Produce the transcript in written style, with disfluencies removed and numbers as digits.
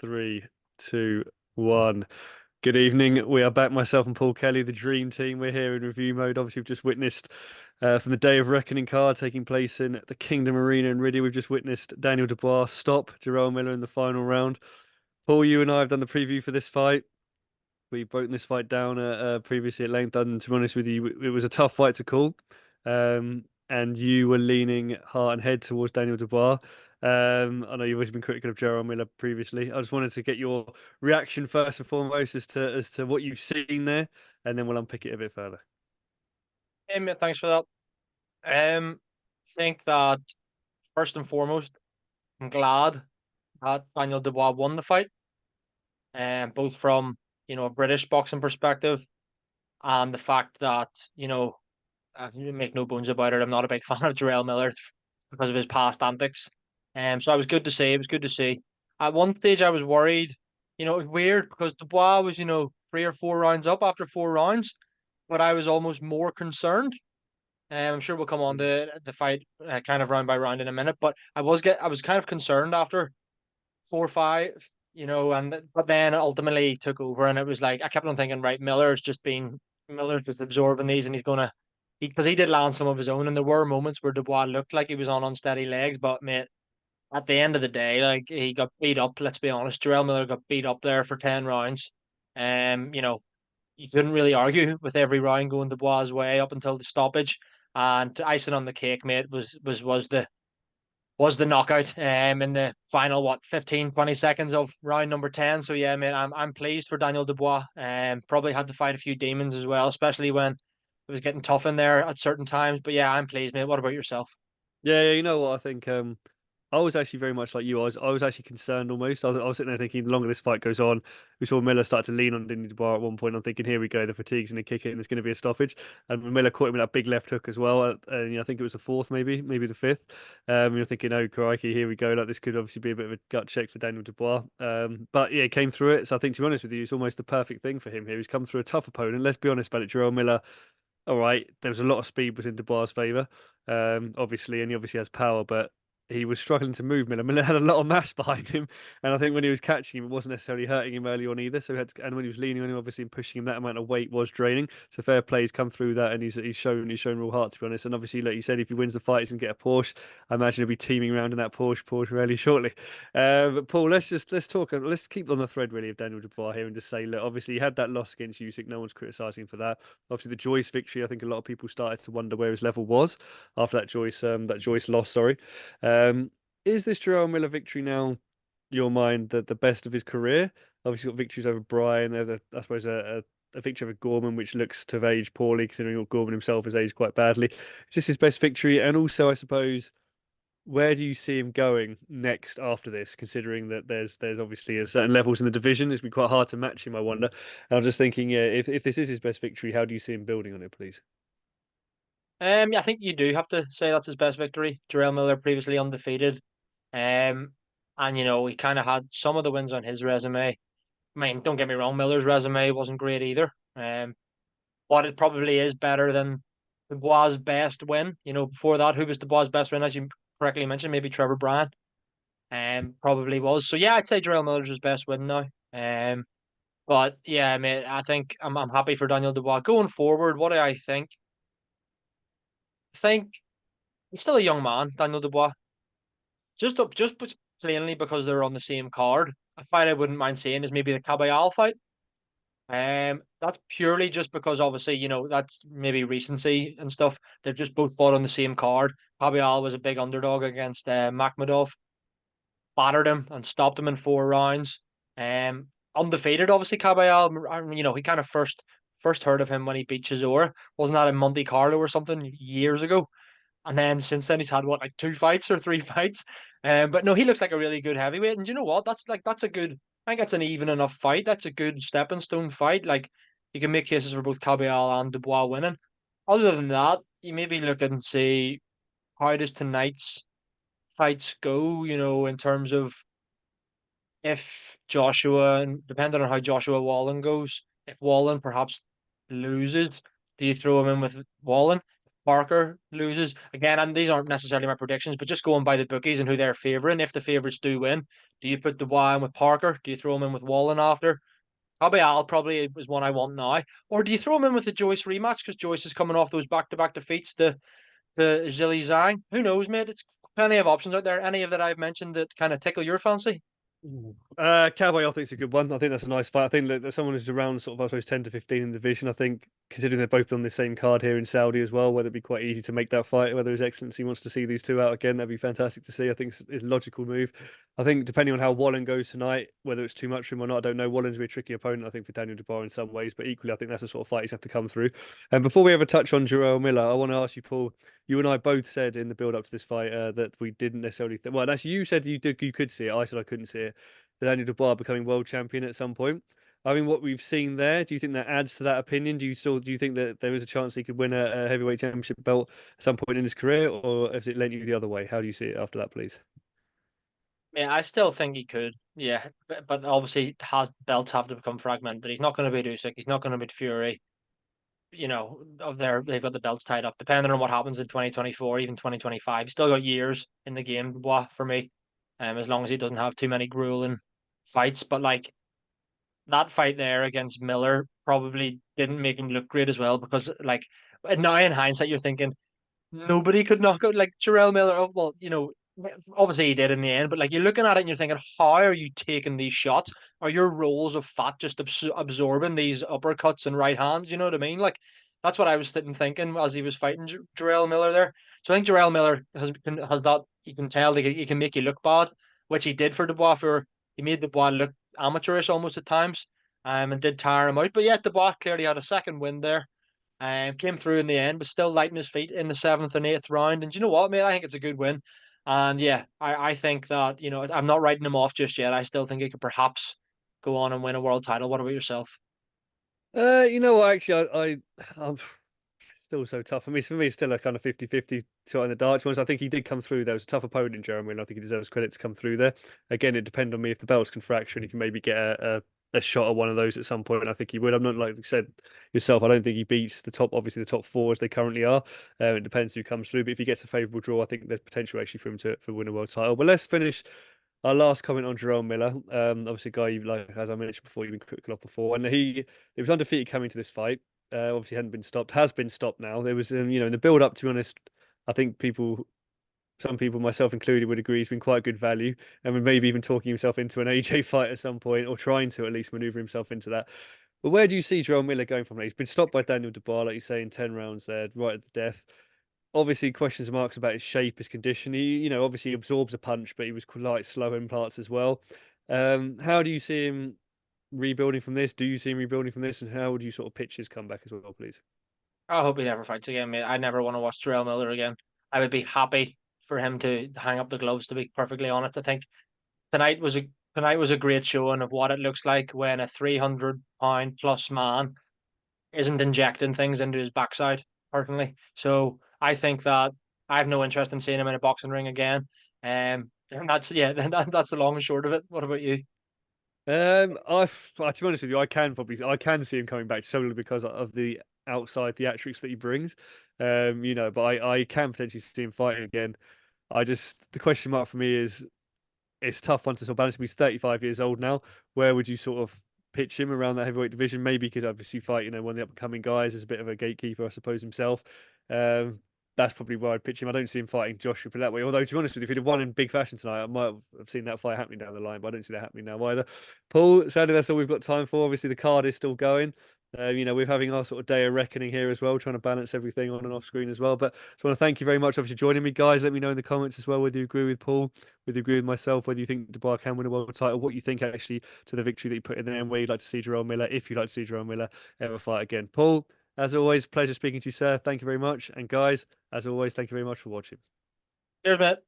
Three, two, one. Good evening. We are back, myself and Paul Kelly, the dream team. We're here in review mode. Obviously, we've just witnessed from the Day of Reckoning card taking place in the Kingdom Arena in Ridley. We've just witnessed Daniel Dubois stop Jarrell Miller in the final round. Paul, you and I have done the preview for this fight. We broke this fight down previously at length, and to be honest with you, it was a tough fight to call. And you were leaning heart and head towards Daniel Dubois. I know you've always been critical of Jarrell Miller previously. I just wanted to get your reaction first and foremost as to what you've seen there, and then we'll unpick it a bit further. Hey mate, thanks for that. Think that first and foremost, I'm glad that Daniel Dubois won the fight, and both from a British boxing perspective and the fact that I make no bones about it, I'm not a big fan of Jarrell Miller because of his past antics. So I was good to see. It was good to see. At one stage, I was worried. It was weird because Dubois was 3 or 4 rounds up after 4 rounds, but I was almost more concerned. I'm sure we'll come on to the fight kind of round by round in a minute, but I was kind of concerned after 4 or 5, and but then ultimately took over, and it was like I kept on thinking, right, Miller's just absorbing these, and because he did land some of his own, and there were moments where Dubois looked like he was on unsteady legs, but mate, at the end of the day, like he got beat up. Let's be honest, Jarrell Miller got beat up there for 10 rounds. You know, you couldn't really argue with every round going Dubois' way up until the stoppage. And icing on the cake, mate, was the knockout in the final 15, 20 seconds of round number 10. So yeah, mate, I'm pleased for Daniel Dubois. Probably had to fight a few demons as well, especially when it was getting tough in there at certain times. But yeah, I'm pleased, mate. What about yourself? Yeah, you know what I think. I was actually very much like you. I was actually concerned almost. I was sitting there thinking, the longer this fight goes on, we saw Miller start to lean on Dini Dubois at one point. I'm thinking, here we go, the fatigue's going to kick in. There's going to be a stoppage. And Miller caught him with that big left hook as well. And I think it was the fourth, maybe the fifth. You're thinking, oh crikey, here we go. Like this could obviously be a bit of a gut check for Daniel Dubois. But yeah, he came through it. So I think, to be honest with you, it's almost the perfect thing for him here. He's come through a tough opponent. Let's be honest about it. Jarrell Miller, all right, there was a lot of speed was in Dubois' favour, obviously, and he obviously has power, but he was struggling to move Miller. Miller had a lot of mass behind him, and I think when he was catching him, it wasn't necessarily hurting him early on either. So and when he was leaning on him, obviously, and pushing him, that amount of weight was draining. So fair play, he's come through that, and he's shown real heart, to be honest. And obviously, like you said, if he wins the fight, he's gonna get a Porsche. I imagine he'll be teaming around in that Porsche really shortly. But Paul, let's talk. Let's keep on the thread really of Daniel Dubois here, and just say, look, obviously, he had that loss against Usyk. No one's criticising for that. Obviously, the Joyce victory, I think a lot of people started to wonder where his level was after that Joyce loss. Sorry. Is this Jarrell Miller victory now, your mind, the best of his career? Obviously, got victories over Bryan. I suppose a victory over Gorman, which looks to have aged poorly, considering Gorman himself has aged quite badly. Is this his best victory? And also, I suppose, where do you see him going next after this? Considering that there's obviously a certain levels in the division, it's been quite hard to match him. I wonder. And I'm just thinking, yeah, if this is his best victory, how do you see him building on it, please? Yeah, I think you do have to say that's his best victory. Jarrell Miller previously undefeated. And he kind of had some of the wins on his resume. I mean, don't get me wrong, Miller's resume wasn't great either. But it probably is better than Dubois' best win. Before that, who was Dubois' best win, as you correctly mentioned? Maybe Trevor Bryan. Probably was. So yeah, I'd say Jarrell Miller's his best win now. But yeah, I mean, I think I'm happy for Daniel Dubois going forward. What do I think? I think he's still a young man, Daniel Dubois. Just plainly because they're on the same card. A fight I wouldn't mind seeing is maybe the Caballal fight. That's purely just because obviously, that's maybe recency and stuff. They've just both fought on the same card. Caballal was a big underdog against Makhmudov, battered him and stopped him in 4 rounds. Undefeated, obviously, Caballal. He kind of first heard of him when he beat Chisora. Wasn't that in Monte Carlo or something years ago? And then since then he's had what, like 2 fights or 3 fights. But no, he looks like a really good heavyweight. And you know what? That's a good. I think that's an even enough fight. That's a good stepping stone fight. Like you can make cases for both Caballal and Dubois winning. Other than that, you maybe look and see how does tonight's fights go. In terms of if Joshua, and depending on how Joshua Wallen goes, if Wallen perhaps loses, do you throw him in with Wallen? Parker loses again, and these aren't necessarily my predictions, but just going by the bookies and who they're favouring. If the favourites do win, do you put Dubois in with Parker? Do you throw him in with Wallen after? Probably Al probably is one I want now. Or do you throw him in with the Joyce rematch because Joyce is coming off those back-to-back defeats to Zhili Zhang? Who knows, mate? It's plenty of options out there. Any of that I've mentioned that kind of tickle your fancy? Cowboy, I think it's a good one. I think that's a nice fight. I think that someone who's around sort of, I suppose, 10 to 15 in the division. I think, considering they're both on the same card here in Saudi as well, whether it'd be quite easy to make that fight, whether His Excellency wants to see these two out again, that'd be fantastic to see. I think it's a logical move. I think, depending on how Wallen goes tonight, whether it's too much for him or not, I don't know. Wallen's be a tricky opponent, I think, for Daniel Dubois in some ways, but equally, I think that's the sort of fight he's have to come through. And before we ever touch on Jarrell Miller, I want to ask you, Paul. You and I both said in the build up to this fight that we didn't necessarily think. Well, actually, you said you could see it. I said I couldn't see it. Daniel Dubois becoming world champion at some point. I mean, what we've seen there, do you think that adds to that opinion? Do you think that there is a chance he could win a heavyweight championship belt at some point in his career, or has it lent you the other way? How do you see it after that, please? Yeah, I still think he could. Yeah, but obviously has belts have to become fragmented. He's not going to beat Usyk. He's not going to beat Fury. They've got the belts tied up. Depending on what happens in 2024, even 2025, he's still got years in the game. Blah, for me, as long as he doesn't have too many grueling fights. But like that fight there against Miller probably didn't make him look great as well because like now in hindsight, you're thinking nobody could knock out like Jarrell Miller. Oh, well, obviously he did in the end, but like you're looking at it and you're thinking, how are you taking these shots? Are your rolls of fat just absorbing these uppercuts and right hands? You know what I mean? Like that's what I was sitting thinking as he was fighting Jarrell Miller there. So I think Jarrell Miller has that. You can tell he can make you look bad, which he did for Dubois. For he made Dubois look amateurish almost at times, and did tire him out. But yet Dubois clearly had a second win there. Came through in the end, but still lighting his feet in the seventh and eighth round. And you know what, mate? I think it's a good win. And yeah, I think that, I'm not writing him off just yet. I still think he could perhaps go on and win a world title. What about yourself? You know what? Actually, I'm still so tough. For me, it's still a kind of 50-50 shot in the dark. To be honest, I think he did come through. There was a tough opponent in Jeremy, and I think he deserves credit to come through there. Again, it depends on me if the belts can fracture and he can maybe get a shot at one of those at some point. I think he would. I'm not like you said yourself. I don't think he beats obviously the top four as they currently are. It depends who comes through. But if he gets a favourable draw, I think there's potential actually for him to win a world title. But let's finish our last comment on Jerome Miller. Obviously, a guy you like, as I mentioned before, you've been critical of before, and he was undefeated coming to this fight. Obviously, hadn't been stopped. Has been stopped now. There was, in the build up. To be honest, I think some people, myself included, would agree he's been quite good value, and maybe even talking himself into an AJ fight at some point, or trying to at least maneuver himself into that. But where do you see Jerome Miller going from there? He's been stopped by Daniel Dubois, like you say, in 10 rounds there, right at the death. Obviously, questions and marks about his shape, his condition. He, obviously absorbs a punch, but he was quite slow in parts as well. How do you see him rebuilding from this? Do you see him rebuilding from this? And how would you sort of pitch his comeback as well, please? I hope he never fights again, mate. I never want to watch Terrell Miller again. I would be happy for him to hang up the gloves, to be perfectly honest. I think tonight was a tonight was a great showing of what it looks like when a 300-pound plus man isn't injecting things into his backside, personally. So I think that I have no interest in seeing him in a boxing ring again. And that's yeah, that's the long and short of it. What about you? To be honest with you, I can see him coming back solely because of the outside theatrics that he brings. But I can potentially see him fighting again. The question mark for me is it's tough one to sort of balance. He's 35 years old now. Where would you sort of pitch him around that heavyweight division? Maybe he could obviously fight, one of the up and coming guys as a bit of a gatekeeper, I suppose, himself. Um, that's probably where I'd pitch him. I don't see him fighting Joshua that way. Although, to be honest with you, if he'd have won in big fashion tonight, I might have seen that fight happening down the line, but I don't see that happening now either. Paul, sadly, that's all we've got time for. Obviously, the card is still going. We're having our sort of day of reckoning here as well, trying to balance everything on and off screen as well. But I just want to thank you very much, obviously, for joining me, guys. Let me know in the comments as well whether you agree with Paul, whether you agree with myself, whether you think Dubois can win a world title, what you think actually to the victory that you put in there, and where you'd like to see Jerome Miller, if you'd like to see Jerome Miller ever fight again. Paul, as always, pleasure speaking to you, sir. Thank you very much. And guys, as always, thank you very much for watching. Cheers, mate.